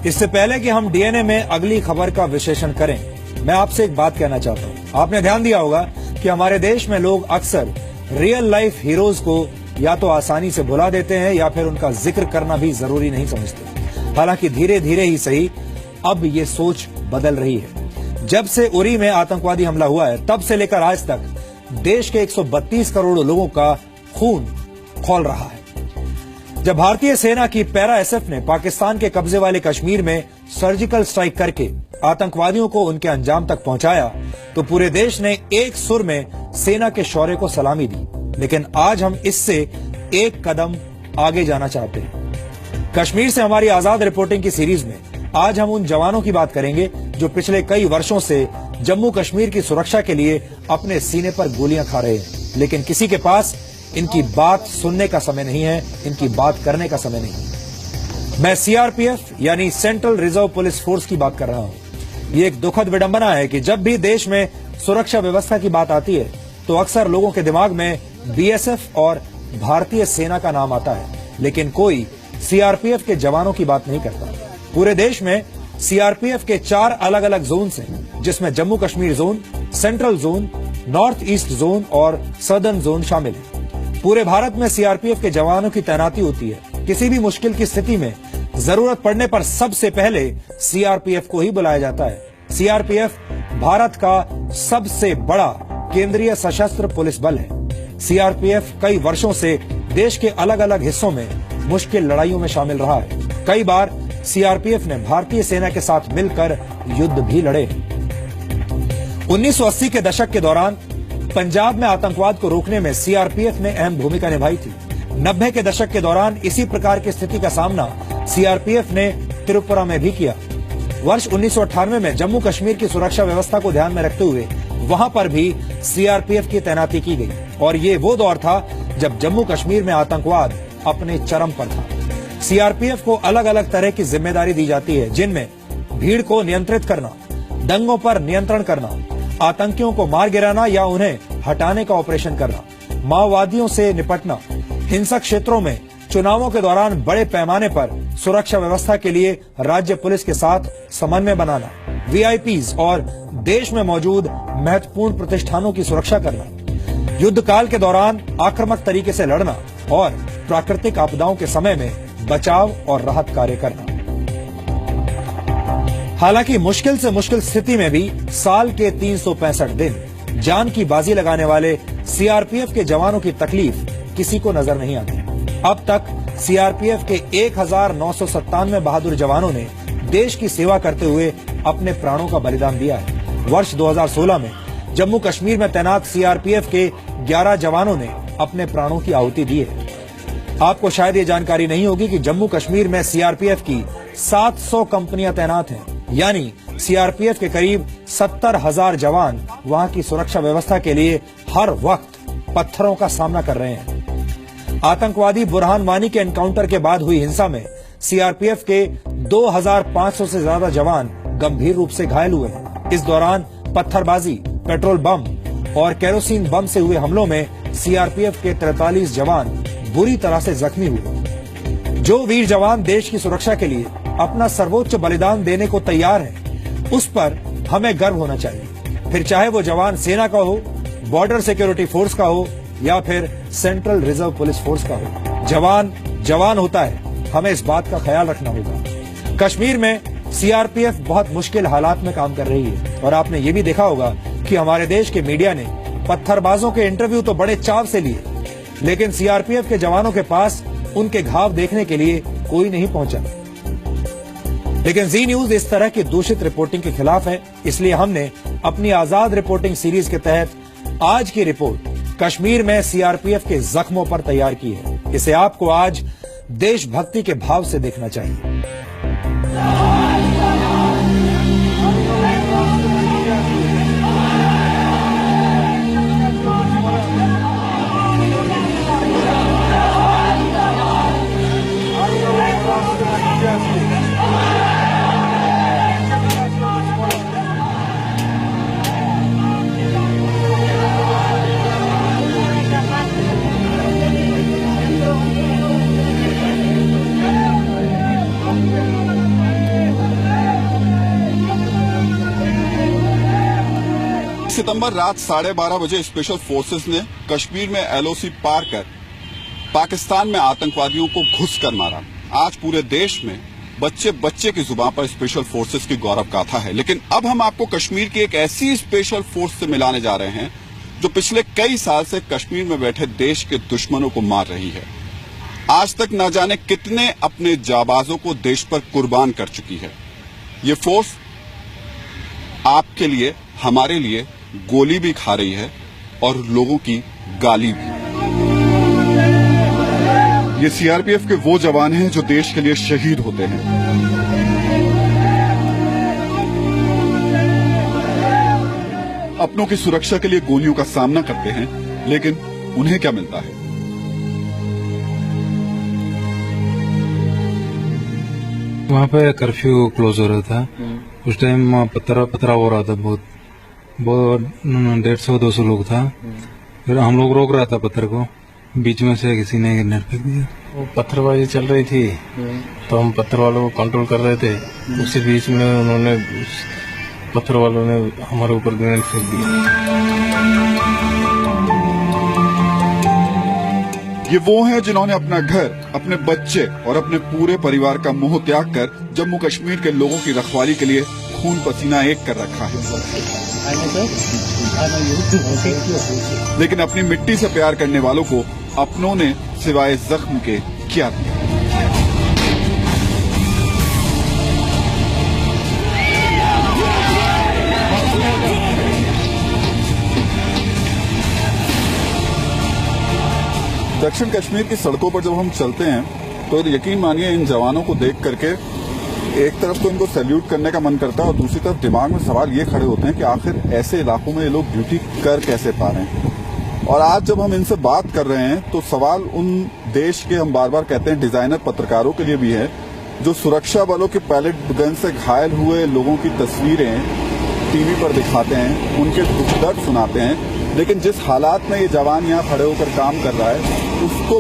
इससे पहले कि हम डीएनए में अगली खबर का विश्लेषण करें, मैं आपसे एक बात कहना चाहता हूं। आपने ध्यान दिया होगा कि हमारे देश में लोग अक्सर रियल लाइफ हीरोज को या तो आसानी से भुला देते हैं या फिर उनका जिक्र करना भी जरूरी नहीं समझते। हालांकि धीरे धीरे ही सही अब ये सोच बदल रही है। जब से उरी में आतंकवादी हमला हुआ है, तब से लेकर आज तक देश के 132 करोड़ लोगों का खून खौल रहा है। जब भारतीय सेना की पैरा एसएफ ने पाकिस्तान के कब्जे वाले कश्मीर में सर्जिकल स्ट्राइक करके आतंकवादियों को उनके अंजाम तक पहुंचाया, तो पूरे देश ने एक सुर में सेना के शौर्य को सलामी दी। लेकिन आज हम इससे एक कदम आगे जाना चाहते हैं। कश्मीर से हमारी आजाद रिपोर्टिंग की सीरीज में आज हम उन जवानों की बात करेंगे जो पिछले कई वर्षों से जम्मू कश्मीर की सुरक्षा के लिए अपने सीने पर गोलियां खा रहे हैं, लेकिन किसी के पास इनकी बात सुनने का समय नहीं है, इनकी बात करने का समय नहीं है। मैं सीआरपीएफ यानी सेंट्रल रिजर्व पुलिस फोर्स की बात कर रहा हूं। ये एक दुखद विडंबना है कि जब भी देश में सुरक्षा व्यवस्था की बात आती है तो अक्सर लोगों के दिमाग में बीएसएफ और भारतीय सेना का नाम आता है, लेकिन कोई सीआरपीएफ के जवानों की बात नहीं करता। पूरे देश में सीआरपीएफ के 4 अलग अलग जोन हैं, जिसमें Jammu Kashmir zone, central zone, north east zone और सदर्न जोन शामिल है। पूरे भारत में सीआरपीएफ के जवानों की तैनाती होती है। किसी भी मुश्किल की स्थिति में जरूरत पड़ने पर सबसे पहले सीआरपीएफ को ही बुलाया जाता है। सीआरपीएफ भारत का सबसे बड़ा केंद्रीय सशस्त्र पुलिस बल है। सीआरपीएफ कई वर्षों से देश के अलग अलग हिस्सों में मुश्किल लड़ाइयों में शामिल रहा है। कई बार सीआरपीएफ ने भारतीय सेना के साथ मिलकर युद्ध भी लड़े। 1980 के दशक के दौरान पंजाब में आतंकवाद को रोकने में सीआरपीएफ ने अहम भूमिका निभाई थी। 90 के दशक के दौरान इसी प्रकार की स्थिति का सामना सीआरपीएफ ने त्रिपुरा में भी किया। वर्ष 1998 में जम्मू कश्मीर की सुरक्षा व्यवस्था को ध्यान में रखते हुए वहां पर भी सीआरपीएफ की तैनाती की गई, और ये वो दौर था जब जम्मू कश्मीर में आतंकवाद अपने चरम पर था। सीआरपीएफ को अलग अलग तरह की जिम्मेदारी दी जाती है, जिनमें भीड़ को नियंत्रित करना, दंगों पर नियंत्रण करना, आतंकियों को मार गिराना या उन्हें हटाने का ऑपरेशन करना, माओवादियों से निपटना, हिंसक क्षेत्रों में चुनावों के दौरान बड़े पैमाने पर सुरक्षा व्यवस्था के लिए राज्य पुलिस के साथ समन्वय बनाना, वीआईपीज और देश में मौजूद महत्वपूर्ण प्रतिष्ठानों की सुरक्षा करना, युद्ध काल के दौरान आक्रामक तरीके से लड़ना और प्राकृतिक आपदाओं के समय में बचाव और राहत कार्य करना। हालांकि मुश्किल से मुश्किल स्थिति में भी साल के 365 दिन जान की बाजी लगाने वाले सीआरपीएफ के जवानों की तकलीफ किसी को नजर नहीं आती। अब तक सीआरपीएफ के 1997 बहादुर जवानों ने देश की सेवा करते हुए अपने प्राणों का बलिदान दिया है। वर्ष 2016 में जम्मू कश्मीर में तैनात सीआरपीएफ के 11 जवानों ने अपने प्राणों की आहुति दी है। आपको शायद ये जानकारी नहीं होगी कि जम्मू कश्मीर में सीआरपीएफ की 700 कंपनियां तैनात हैं, यानी सीआरपीएफ के करीब 70,000 जवान वहां की सुरक्षा व्यवस्था के लिए हर वक्त पत्थरों का सामना कर रहे हैं। आतंकवादी बुरहान वानी के एनकाउंटर के बाद हुई हिंसा में सीआरपीएफ के 2500 से ज्यादा जवान गंभीर रूप से घायल हुए हैं। इस दौरान पत्थरबाजी, पेट्रोल बम और केरोसिन बम से हुए हमलों में सीआरपीएफ के 43 जवान बुरी तरह से जख्मी हुए। जो वीर जवान देश की सुरक्षा के लिए अपना सर्वोच्च बलिदान देने को तैयार है, उस पर हमें गर्व होना चाहिए। फिर चाहे वो जवान सेना का हो, बॉर्डर सिक्योरिटी फोर्स का हो या फिर सेंट्रल रिजर्व पुलिस फोर्स का हो। जवान जवान होता है, हमें इस बात का ख्याल रखना होगा। कश्मीर में सीआरपीएफ बहुत मुश्किल हालात में काम कर रही है, और आपने ये भी देखा होगा कि हमारे देश के मीडिया ने पत्थरबाजों के इंटरव्यू तो बड़े चाव से लिए, लेकिन सीआरपीएफ के जवानों के पास उनके घाव देखने के लिए कोई नहीं पहुंचा। लेकिन जी न्यूज इस तरह की दूषित रिपोर्टिंग के खिलाफ है, इसलिए हमने अपनी आजाद रिपोर्टिंग सीरीज के तहत आज की रिपोर्ट कश्मीर में सीआरपीएफ के जख्मों पर तैयार की है। इसे आपको आज देशभक्ति के भाव से देखना चाहिए। सितंबर रात 12:30 बजे स्पेशल फोर्सेस ने कश्मीर में एलओसी पार कर पाकिस्तान में आतंकवादियों को घुसकर मारा। आज पूरे देश में बच्चे बच्चे की जुबान पर स्पेशल फोर्सेस की गौरव गाथा है। लेकिन अब हम आपको कश्मीर की एक ऐसी स्पेशल फोर्स से मिलाने जा रहे हैं जो पिछले कई साल से कश्मीर में बैठे देश के दुश्मनों को मार रही है। आज तक न जाने कितने अपने जाबाजों को देश पर कुर्बान कर चुकी है। ये फोर्स आपके लिए, हमारे लिए गोली भी खा रही है और लोगों की गाली भी। ये सीआरपीएफ के वो जवान हैं जो देश के लिए शहीद होते हैं। अपनों की सुरक्षा के लिए गोलियों का सामना करते हैं, लेकिन उन्हें क्या मिलता है? वहाँ पे कर्फ्यू क्लोज हो रहा था। उस टाइम पथरा हो रहा था, बहुत 150-200 लोग था। फिर हम लोग रोक रहा था पत्थर को, बीच में से किसी ने ग्रेनेड फेंक दिया। वो पत्थरबाजी चल रही थी तो हम पत्थर वालों को कंट्रोल कर रहे थे। उसी बीच में उन्होंने, पत्थर वालों ने हमारे ऊपर ग्रेनेड फेंक दिया। ये वो हैं जिन्होंने अपना घर, अपने बच्चे और अपने पूरे परिवार का मोह त्याग कर जम्मू कश्मीर के लोगों की रखवाली के लिए खून पसीना एक कर रखा है। लेकिन अपनी मिट्टी से प्यार करने वालों को अपनों ने सिवाय जख्म के क्या दिया? दक्षिण कश्मीर की सड़कों पर जब हम चलते हैं तो यकीन मानिए इन जवानों को देख करके एक तरफ तो इनको सैल्यूट करने का मन करता है और दूसरी तरफ दिमाग में सवाल ये खड़े होते हैं कि आखिर ऐसे इलाकों में ये लोग ड्यूटी कर कैसे पा रहे हैं। और आज जब हम इनसे बात कर रहे हैं तो सवाल उन देश के, हम बार बार कहते हैं, डिजाइनर पत्रकारों के लिए भी है जो सुरक्षा बलों के पैलेट गन से घायल हुए लोगों की तस्वीरें टीवी पर दिखाते हैं, उनके दुख दर्द सुनाते हैं, लेकिन जिस हालात में ये जवान यहाँ खड़े होकर काम कर रहा है उसको